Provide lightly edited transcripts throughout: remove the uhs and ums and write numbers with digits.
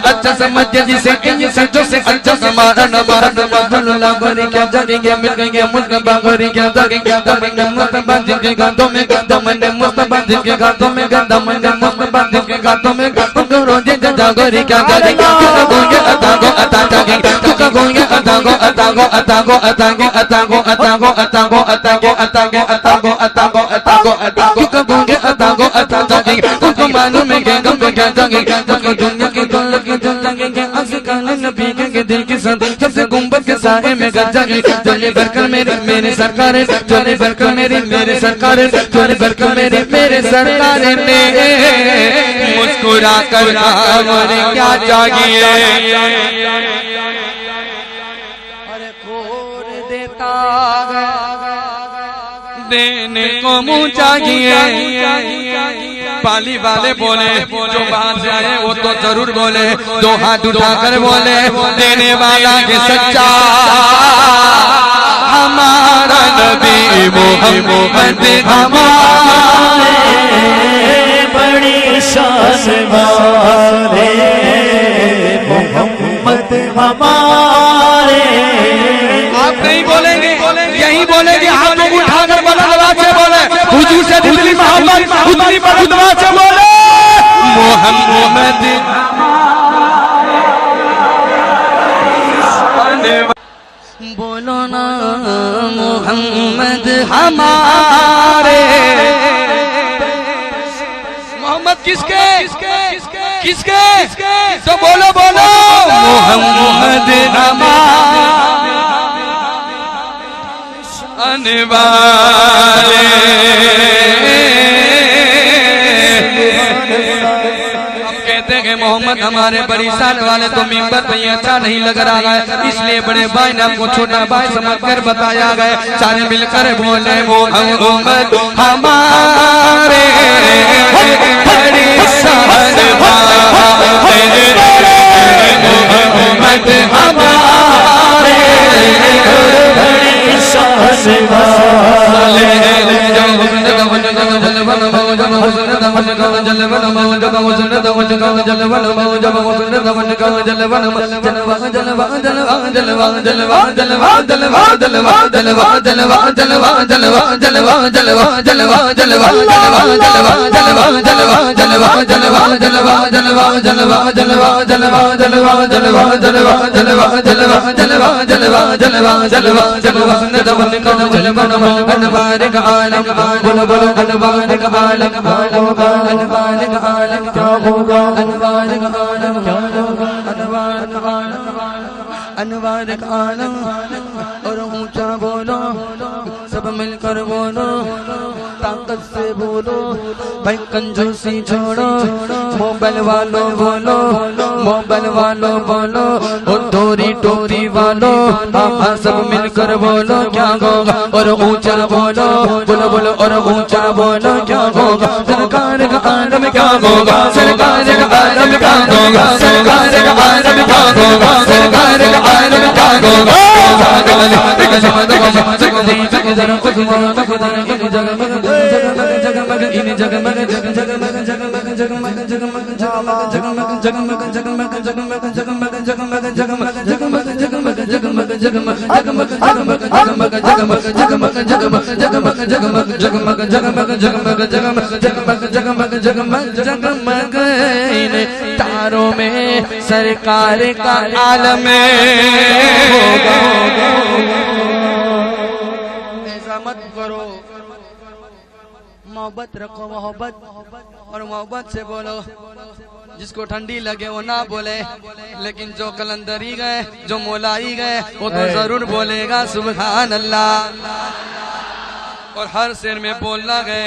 अच्छा समझ जिसे सच्चों से अच्छा हमारा नबारा नबारा गोरी क्या जाएंगे मिल गए मुस्तफा गोरी क्या जाएंगे दमन मुस्तफा जिनके गातों में दमन मुस्तफा जिनके गातों में दमन मुस्तफा जिनके गातों में रोजे जा गोरी क्या जाएंगे गोगे अतागो अतागे तुका गोगे अतागो अतागो अतागो अतागे अतागो अतागो अतागो अतागे अतागे अतागो अतागो अतागो अतागो तुका गोगे अतागो अतागे तुमको मालूम है कि गम क्या जाएंगे तुमको दुनिया की दौलत की जाएंगे नबी के दिल के साथ सबसे गुंबद के साए में गजागे चले बरकर मेरे सरकार चले बरकर मेरे सरकार चले बरकर मेरे सरकार ने मुस्कुरा कर और क्या चाहिए अरे खोर देता देने को मुँह चाहिए पाली वाले बोले जो बाहर से आए वो तो जरूर बोले दो हाथ उठाकर बोले देने वाला के सच्चा हमारा नबी मोहम्मद हमारे बड़ी शान वाले मोहम्मद हमारे। आप नहीं बोलेंगे यही बोलेंगे हाथों को उठाकर बड़ा से बोले हुजूर से जितनी मोहब्बत उतनी बड़ा से बोले मोहम्मद बोलो ना मोहम्मद हमारे। मोहम्मद किसके किसके तो बोलो बोलो मोहम्मद हमारे आने वाले। हम कहते हैं मोहम्मद हमारे बड़ी साल वाले तो मिंबर पे अच्छा नहीं लग रहा है इसलिए बड़े भाई ने आपको छोटा भाई समझकर बताया गया सारे मिलकर बोले मोहम्मद हमारे बड़ी शान वाले मोहम्मद हमारे बड़ी शान वाले। अनवारिक आलम और ऊंचा बोलो सब मिलकर बोलो ताकत से बोलो भाई कंजूसी छोड़ो मोबाइल वालों बोलो मोबाइल वालों बोलो और डोरी टोरी वालों आप सब मिलकर बोलो क्या होगा और ऊंचा बोलो बोलो बोलो और ऊंचा बोलो क्या होगा सरकार का आलम क्या होगा सरकार का आलम क्या होगा सरकार का आलम क्या होगा सरकार का आलम क्या होगा तारों में सरकार का आलम ऐसा मत करो, मोहब्बत रखो मोहब्बत और मोहब्बत से बोलो। जिसको ठंडी लगे वो ना बोले, लेकिन जो कलंदरी गए जो मोलाई गए वो तो जरूर बोलेगा सुभान अल्लाह। और हर शेर में बोलना गए।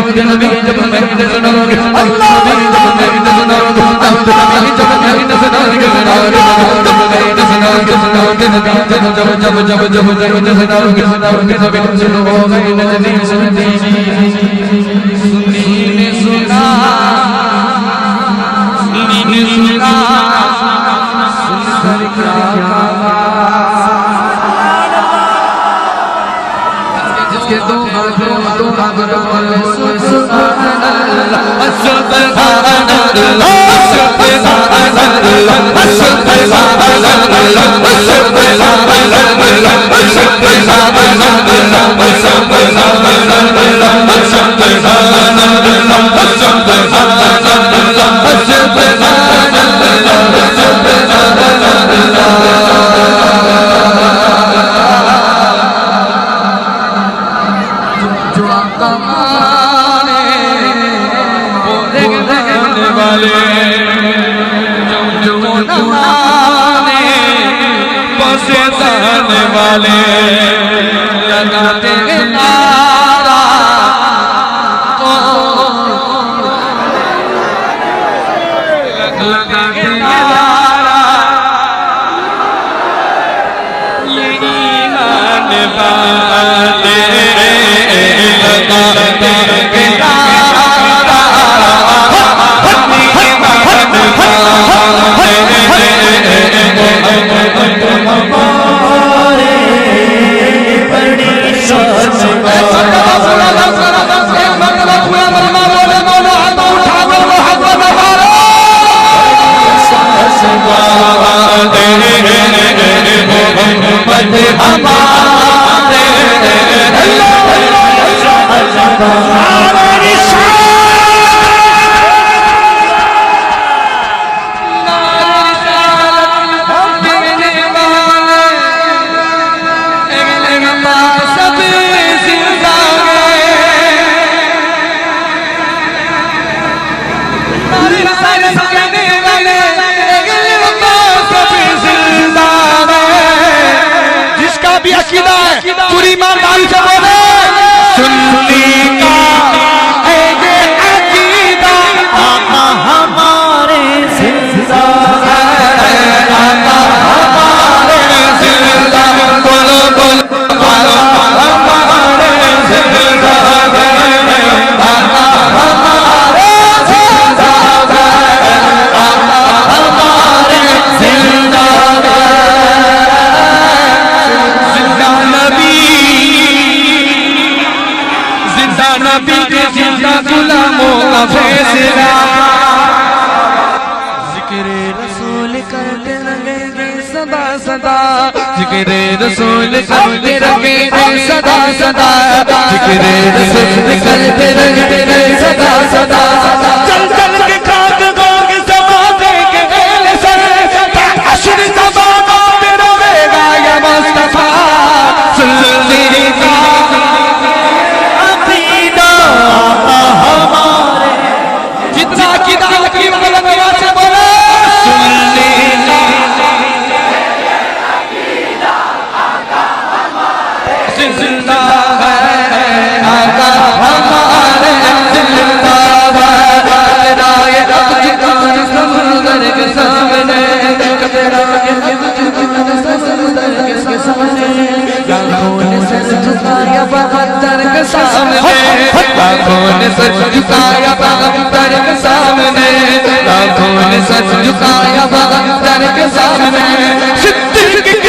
नबी जब मैं सुनाऊंगा अल्लाह जब मैं सुनाऊंगा नबी जब मैं सुनाऊंगा वाले लगाते नारा तो लगाते नारा ये ईमान वाले लगाते पूरी ईमानदारी से बोले सुन्नी का ये अकीदा आका हमारे जिंदा है, आका हमारे जिंदा बोलो बोलो आका हमारे जिंदा है, आका हमारे जिंदा है, आका हमारे जिंदा है। नबी के जिंदा गुलामों का फैसला जिक्र रसूल करते रहेंगे सदा सदा जिक्र रसूल करते रहेंगे सदा सदा जिक्र रसूल करते रहेंगे सदा सदा चल चल के खाक गोग समाते के एले सर अशर ज़बान पे रोएगा या मुस्तफा सुन्नी का जिंदा है आका हमारे जिंदा है तेरा ये समुंदर के सामने तेरा ये समुंदर के सामने लाखों ने सर झुकाया बहत्तर के सामने लाखों ने सर झुकाया बहत्तर के सामने लाखों ने सर झुकाया बहत्तर के सामने सिद्दीक़